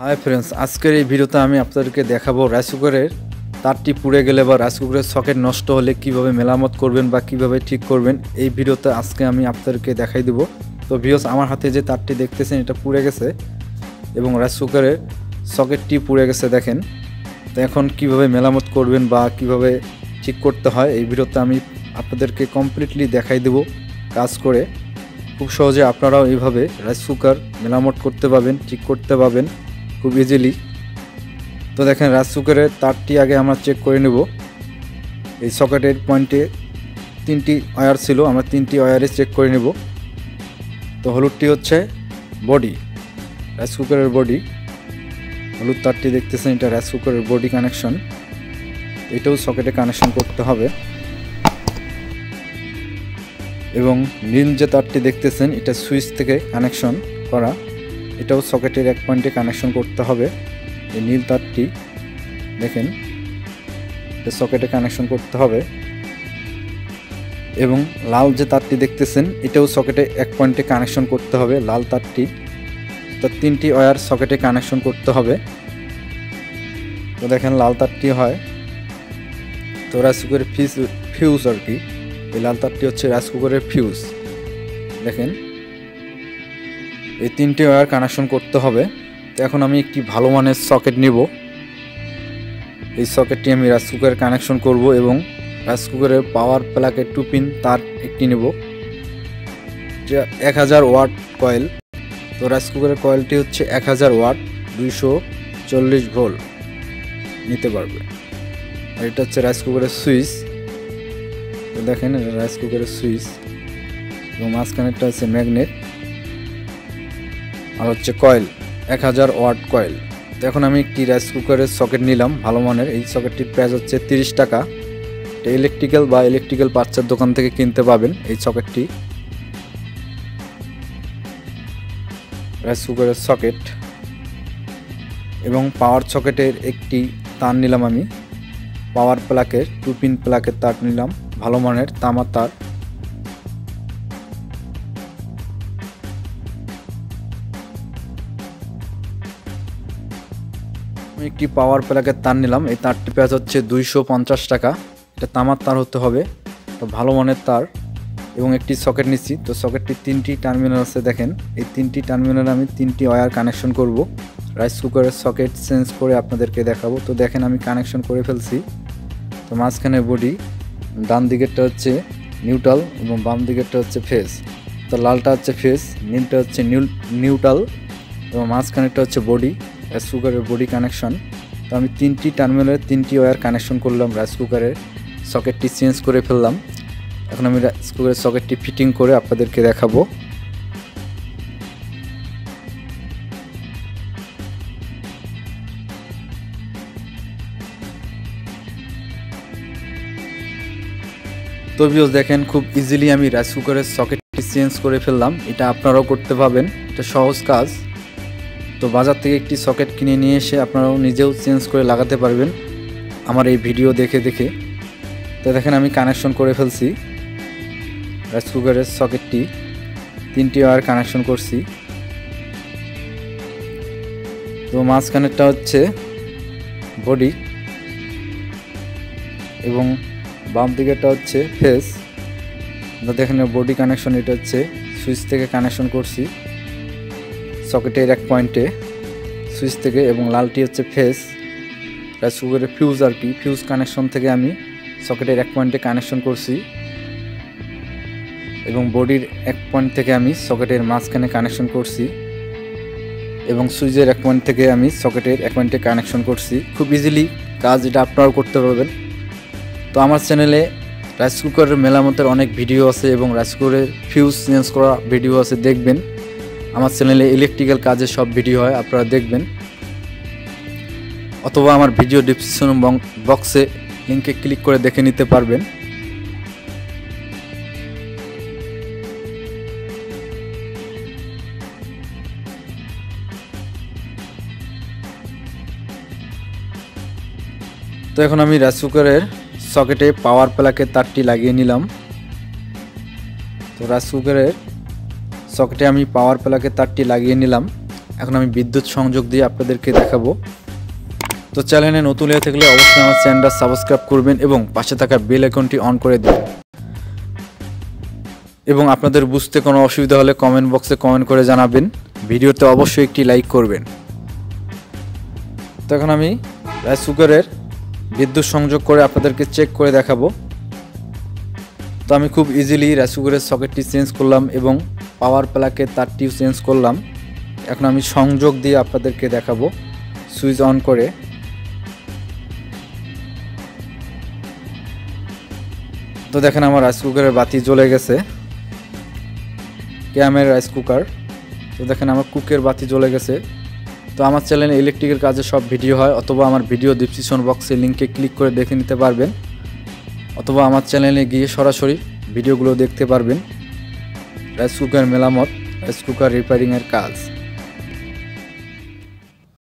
Hi friends, आजकेर এই ভিডিওতে আমি আপনাদেরকে দেখাবো রাইস কুকারের তারটি পুড়ে গেলে বা রাইস কুকারের সকেট নষ্ট হলে কিভাবে মেরামত করবেন বা কিভাবে ঠিক করবেন। এই ভিডিওতে আজকে আমি আপনাদেরকে দেখাই দেব। তো ভিউয়ার্স, আমার হাতে যে তারটি দেখতেছেন এটা পুড়ে গেছে এবং রাইস কুকারের সকেটটি পুড়ে গেছে দেখেন। তো এখন কিভাবে মেরামত করবেন বা কিভাবে ঠিক করতে হয় এই ভিডিওতে আমি আপনাদেরকে কমপ্লিটলি দেখাই দেব কাজ করে। খুব সহজে আপনারাও এইভাবে রাইস কুকার মেরামত করতে পারবেন, ঠিক করতে পারবেন খুব ইজিলি। তো দেখেন, রাইস কুকারের তারটি আগে আমরা চেক করে নেব। এই সকেটের পয়েন্টে 3টি ওয়্যার ছিল, আমরা 3টি ওয়্যারে চেক করে নেব। তো হলুদটি হচ্ছে বডি, রাইস কুকারের বডি। হলুদ তারটি দেখতেছেন, এটা রাইস কুকারের বডি কানেকশন, এটাও সকেটে কানেকশন করতে হবে। এবং নীল যে তারটি দেখতেছেন এটা সুইচ থেকে কানেকশন করা, এটাও সকেটের এক পয়েন্টে কানেকশন করতে হবে। এই নীল তারটি দেখেন, এটা সকেটে কানেকশন করতে হবে। এবং লাল যে তারটি দেখতেছেন এটাও সকেটে এক পয়েন্টে কানেকশন করতে হবে, লাল তারটি। তো 3টি ওয়্যার সকেটে কানেকশন করতে হবে। তো দেখেন লাল তারটি হয় তো রাইস কুকারের ফিউজ আর কি। এই লাল তারটি হচ্ছে রাইস কুকারের ফিউজ। দেখেন, এই 3টি ওয়্যার কানেকশন করতে হবে। তো এখন আমি একটি ভালো মানের সকেট নিব। এই সকেটটি আমি রাইস কুকারে কানেকশন করব এবং রাইস কুকারের পাওয়ার প্লাগের 2 পিন তার একটি নেব। 1000 ওয়াট কয়েল। তো রাইস কুকারের কয়েলটি হচ্ছে 1000 ওয়াট, 240 ভোল্ট নিতে পারবে। আর এটা হচ্ছে রাইস কুকারের সুইচ। তো দেখেন, এটা রাইস কুকারের সুইচ এবং মাঝখানেরটা হচ্ছে ম্যাগনেট আর হচ্ছে কয়েল, 1000 ওয়াট কয়েল। তো এখন আমি একটি রাইস কুকারের সকেট নিলাম ভালো মানের। এই সকেটটির প্রাইস হচ্ছে 30 টাকা। এটা ইলেকট্রিক্যাল পার্টসের দোকান থেকে কিনতে পাবেন এই সকেটটি। রাইস কুকারের সকেট এবং পাওয়ার সকেটের একটি তার নিলাম আমি। পাওয়ার প্লাগের 2 পিন প্লাগের তার নিলাম ভালো মানের তামার তার। আমি একটি পাওয়ার প্লাগের তার নিলাম। এই তারটি প্রাইস হচ্ছে 250 টাকা। এটা তামার তার হতে হবে, তো ভালো মানের তার। এবং একটি সকেট নিচ্ছি। তো সকেটটি 3টি টার্মিনাল আছে দেখেন। এই 3টি টার্মিনাল আমি 3টি ওয়্যার কানেকশন করব। রাইস কুকারের সকেট চেঞ্জ করে আপনাদেরকে দেখাবো। তো দেখেন, আমি কানেকশন করে ফেলছি। তো মাঝখানে বডি, ডান দিকেরটা হচ্ছে নিউট্রাল এবং বাম দিকেরটা হচ্ছে ফেজ। তো লালটা হচ্ছে ফেজ, নীলটা হচ্ছে নিউট্রাল এবং মাঝখানেরটা হচ্ছে বডি, রাইস কুকারের বডি কানেকশন। তো আমি 3টি টার্মিনালে 3টি ওয়্যার কানেকশন করলাম, রাইস কুকারের সকেটটি চেঞ্জ করে ফেললাম। এখন আমি রাইস কুকারের সকেটটি ফিটিং করে আপনাদেরকে দেখাবো। তো ভিউয়ার্স দেখেন, খুব ইজিলি আমি রাইস কুকারের সকেটটি চেঞ্জ করে ফেললাম। এটা আপনারাও করতে পারবেন, এটা সহজ কাজ। তো বাজার থেকে একটি সকেট কিনে নিয়ে এসে আপনারাও নিজেও চেঞ্জ করে লাগাতে পারবেন আমার এই ভিডিও দেখে দেখে। তো দেখেন, আমি কানেকশন করে ফেলছি রাইস কুকারের সকেটটি, 3টি ওয়্যার কানেকশন করছি। তো মাঝখানেরটা হচ্ছে বডি এবং বাম দিকেরটা হচ্ছে ফেজ। তো দেখেন বডি কানেকশন, এটা হচ্ছে সুইচ থেকে কানেকশন করছি সকেটের এক পয়েন্টে সুইচ থেকে। এবং লালটি হচ্ছে ফেজ, রাইস কুকারের ফিউজ আর কি। ফিউজ কানেকশন থেকে আমি সকেটের এক পয়েন্টে কানেকশন করছি এবং বডির এক পয়েন্ট থেকে আমি সকেটের মাঝখানে কানেকশন করছি এবং সুইচের এক পয়েন্ট থেকে আমি সকেটের এক পয়েন্টে কানেকশন করছি। খুব ইজিলি কাজ, এটা আপনারাও করতে পারবেন। তো আমার চ্যানেলে রাইস কুকারের মেরামতের অনেক ভিডিও আছে এবং রাইস কুকারের ফিউজ চেঞ্জ করা ভিডিও আছে, দেখবেন। আমার চ্যানেলে ইলেকট্রিক্যাল কাজের সব ভিডিও হয়, আপনারা দেখবেন। অথবা আমার ভিডিও ডিসক্রিপশন বক্সে লিঙ্কে ক্লিক করে দেখে নিতে পারবেন। তো এখন আমি রাইস কুকারের সকেটে পাওয়ার প্লাগের তারটি লাগিয়ে নিলাম। তো রাইস কুকারের সকেটে আমি পাওয়ার প্লাগের তারটি লাগিয়ে নিলাম। এখন আমি বিদ্যুৎ সংযোগ দিয়ে আপনাদেরকে দেখাবো। তো চ্যানেলে নতুন হয়ে থাকলে অবশ্যই আমার চ্যানেলটা সাবস্ক্রাইব করবেন এবং পাশে থাকা বেল আইকনটি অন করে দিবেন। এবং আপনাদের বুঝতে কোনো অসুবিধা হলে কমেন্ট বক্সে কমেন্ট করে জানাবেন। ভিডিওতে অবশ্যই একটি লাইক করবেন। তো এখন আমি রাইস কুকারের বিদ্যুৎ সংযোগ করে আপনাদেরকে চেক করে দেখাবো। তো আমি খুব ইজিলি রাইস কুকারের সকেটটি চেঞ্জ করলাম এবং পাওয়ার প্লাগের তারটিও চেঞ্জ করলাম। এখন আমি সংযোগ দিয়ে আপনাদেরকে দেখাবো সুইচ অন করে। তো দেখেন আমার রাইস কুকারের বাতি জ্বলে গেছে, ক্যামের রাইস কুকার। তো দেখেন আমার কুকের বাতি জ্বলে গেছে। তো আমার চ্যানেলে ইলেকট্রিকের কাজে সব ভিডিও হয়, অথবা আমার ভিডিও ডেসক্রিপশন বক্সে লিঙ্কে ক্লিক করে দেখে নিতে পারবেন, অথবা আমার চ্যানেলে গিয়ে সরাসরি ভিডিওগুলো দেখতে পারবেন। রাইস কুকার মেরামত, রাইস কুকার রিপেয়ারিংয়ের কাজ।